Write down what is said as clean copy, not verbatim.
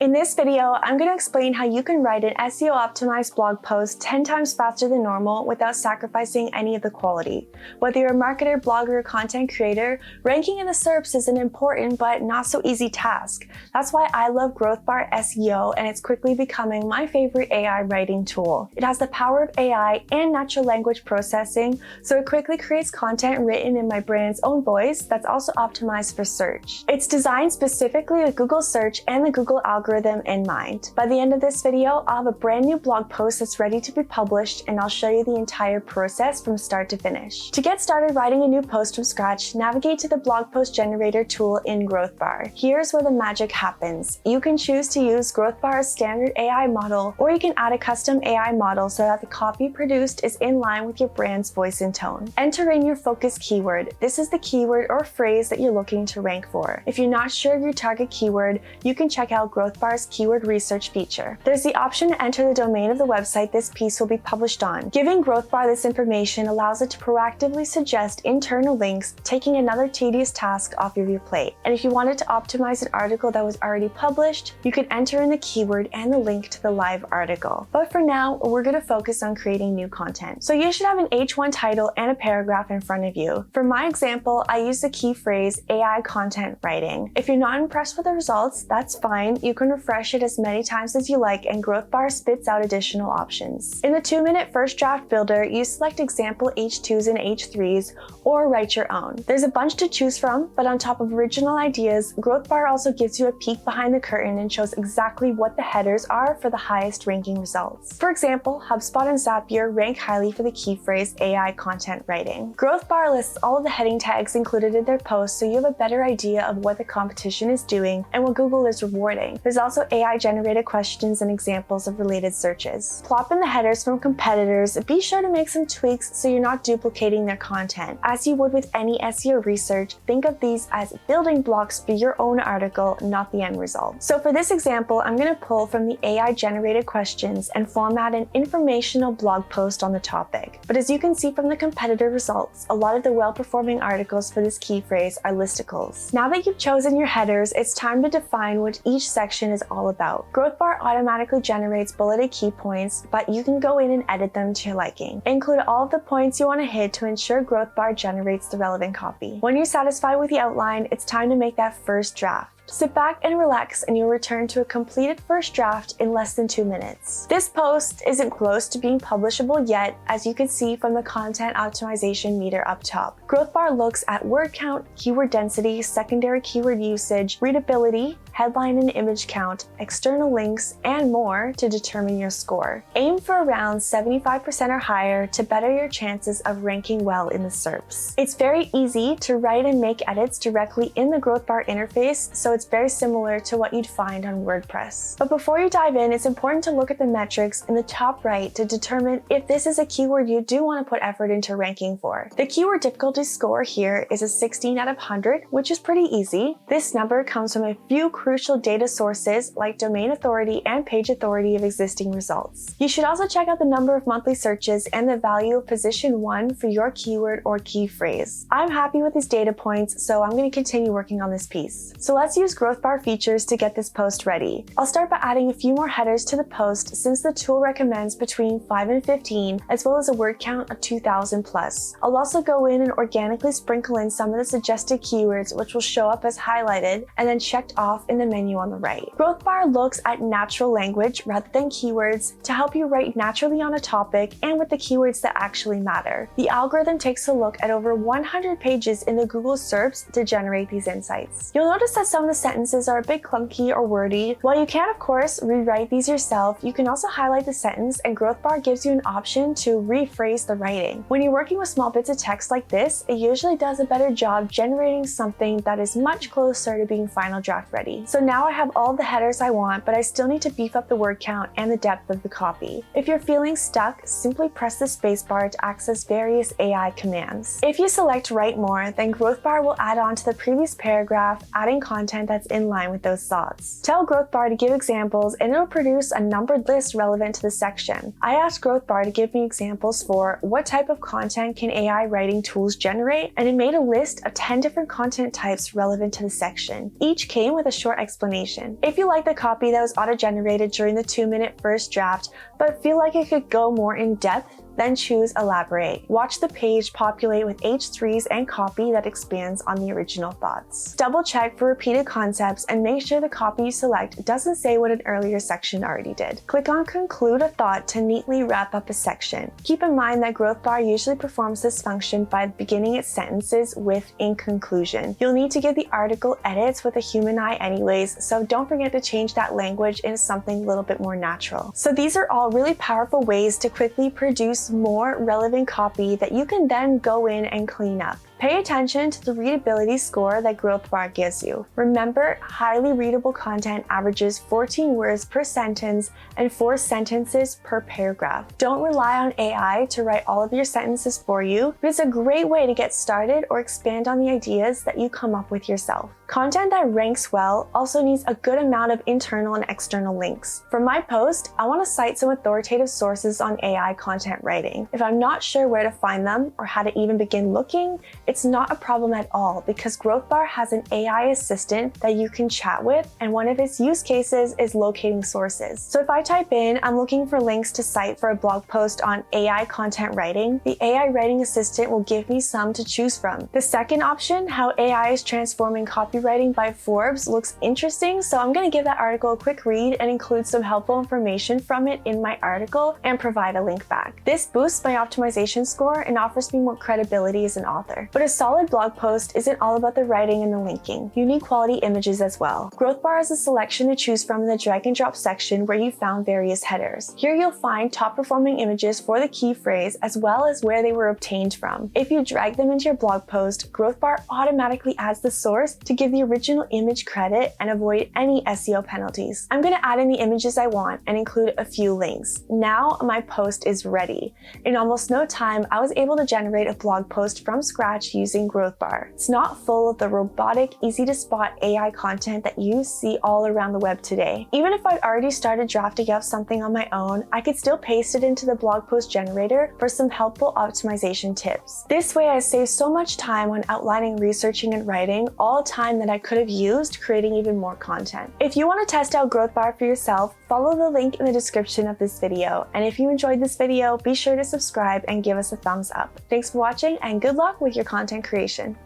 In this video, I'm going to explain how you can write an SEO-optimized blog post 10 times faster than normal without sacrificing any of the quality. Whether you're a marketer, blogger, or content creator, ranking in the SERPs is an important but not so easy task. That's why I love GrowthBar SEO, and it's quickly becoming my favorite AI writing tool. It has the power of AI and natural language processing, so it quickly creates content written in my brand's own voice that's also optimized for search. It's designed specifically with Google search and the Google algorithm in mind. By the end of this video, I'll have a brand new blog post that's ready to be published, and I'll show you the entire process from start to finish. To get started writing a new post from scratch, navigate to the blog post generator tool in GrowthBar. Here's where the magic happens. You can choose to use GrowthBar's standard AI model, or you can add a custom AI model so that the copy produced is in line with your brand's voice and tone. Enter in your focus keyword. This is the keyword or phrase that you're looking to rank for. If you're not sure of your target keyword, you can check out GrowthBar's keyword research feature. There's the option to enter the domain of the website this piece will be published on. Giving GrowthBar this information allows it to proactively suggest internal links, taking another tedious task off of your plate. And if you wanted to optimize an article that was already published, you can enter in the keyword and the link to the live article. But for now, we're going to focus on creating new content. So you should have an H1 title and a paragraph in front of you. For my example, I use the key phrase AI content writing. If you're not impressed with the results, that's fine. You can refresh it as many times as you like, and GrowthBar spits out additional options. In the 2-minute first draft builder, you select example H2s and H3s, or write your own. There's a bunch to choose from, but on top of original ideas, GrowthBar also gives you a peek behind the curtain and shows exactly what the headers are for the highest ranking results. For example, HubSpot and Zapier rank highly for the key phrase AI content writing. GrowthBar lists all of the heading tags included in their posts, so you have a better idea of what the competition is doing and what Google is rewarding. There's also AI-generated questions and examples of related searches. Plop in the headers from competitors. Be sure to make some tweaks so you're not duplicating their content. As you would with any SEO research, think of these as building blocks for your own article, not the end result. So for this example, I'm going to pull from the AI-generated questions and format an informational blog post on the topic. But as you can see from the competitor results, a lot of the well-performing articles for this key phrase are listicles. Now that you've chosen your headers, it's time to define what each section is all about. GrowthBar automatically generates bulleted key points, but you can go in and edit them to your liking. Include all of the points you want to hit to ensure GrowthBar generates the relevant copy. When you're satisfied with the outline, it's time to make that first draft. Sit back and relax, and you'll return to a completed first draft in less than 2 minutes. This post isn't close to being publishable yet, as you can see from the content optimization meter up top. GrowthBar looks at word count, keyword density, secondary keyword usage, readability, headline and image count, external links, and more to determine your score. Aim for around 75% or higher to better your chances of ranking well in the SERPs. It's very easy to write and make edits directly in the GrowthBar interface, so it's very similar to what you'd find on WordPress. But before you dive in, it's important to look at the metrics in the top right to determine if this is a keyword you do want to put effort into ranking for. The keyword difficulty score here is a 16 out of 100, which is pretty easy. This number comes from a few crucial data sources like domain authority and page authority of existing results. You should also check out the number of monthly searches and the value of position 1 for your keyword or key phrase. I'm happy with these data points, so I'm going to continue working on this piece. So let's use GrowthBar features to get this post ready. I'll start by adding a few more headers to the post, since the tool recommends between 5 and 15, as well as a word count of 2,000 plus. I'll also go in and organically sprinkle in some of the suggested keywords, which will show up as highlighted and then checked off in the menu on the right. GrowthBar looks at natural language rather than keywords to help you write naturally on a topic and with the keywords that actually matter. The algorithm takes a look at over 100 pages in the Google SERPs to generate these insights. You'll notice that some of the sentences are a bit clunky or wordy. While you can, of course, rewrite these yourself, you can also highlight the sentence, and GrowthBar gives you an option to rephrase the writing. When you're working with small bits of text like this, it usually does a better job generating something that is much closer to being final draft ready. So now I have all the headers I want, but I still need to beef up the word count and the depth of the copy. If you're feeling stuck, simply press the spacebar to access various AI commands. If you select Write More, then GrowthBar will add on to the previous paragraph, adding content that's in line with those thoughts. Tell GrowthBar to give examples, and it'll produce a numbered list relevant to the section. I asked GrowthBar to give me examples for what type of content can AI writing tools generate, and it made a list of 10 different content types relevant to the section. Each came with a short short explanation. If you like the copy that was auto-generated during the 2-minute first draft, but feel like it could go more in depth, then choose Elaborate. Watch the page populate with H3s and copy that expands on the original thoughts. Double check for repeated concepts and make sure the copy you select doesn't say what an earlier section already did. Click on Conclude a Thought to neatly wrap up a section. Keep in mind that GrowthBar usually performs this function by beginning its sentences with "in conclusion." You'll need to give the article edits with a human eye anyways, so don't forget to change that language into something a little bit more natural. So these are all really powerful ways to quickly produce more relevant copy that you can then go in and clean up. Pay attention to the readability score that GrowthBar gives you. Remember, highly readable content averages 14 words per sentence and 4 sentences per paragraph. Don't rely on AI to write all of your sentences for you, but it's a great way to get started or expand on the ideas that you come up with yourself. Content that ranks well also needs a good amount of internal and external links. For my post, I want to cite some authoritative sources on AI content writing. If I'm not sure where to find them or how to even begin looking, it's not a problem at all because GrowthBar has an AI assistant that you can chat with, and one of its use cases is locating sources. So if I type in, I'm looking for links to cite for a blog post on AI content writing, the AI writing assistant will give me some to choose from. The second option, how AI is transforming copywriting by Forbes, looks interesting, so I'm going to give that article a quick read and include some helpful information from it in my article and provide a link back. This boosts my optimization score and offers me more credibility as an author. But a solid blog post isn't all about the writing and the linking. You need quality images as well. GrowthBar has a selection to choose from in the drag and drop section where you found various headers. Here you'll find top performing images for the key phrase as well as where they were obtained from. If you drag them into your blog post, GrowthBar automatically adds the source to give the original image credit and avoid any SEO penalties. I'm going to add in the images I want and include a few links. Now my post is ready. In almost no time, I was able to generate a blog post from scratch using GrowthBar. It's not full of the robotic, easy to spot AI content that you see all around the web today. Even if I'd already started drafting up something on my own, I could still paste it into the blog post generator for some helpful optimization tips. This way I saved so much time on outlining, researching, and writing, all time that I could have used creating even more content. If you want to test out GrowthBar for yourself, follow the link in the description of this video. And if you enjoyed this video, be sure to subscribe and give us a thumbs up. Thanks for watching and good luck with your content creation.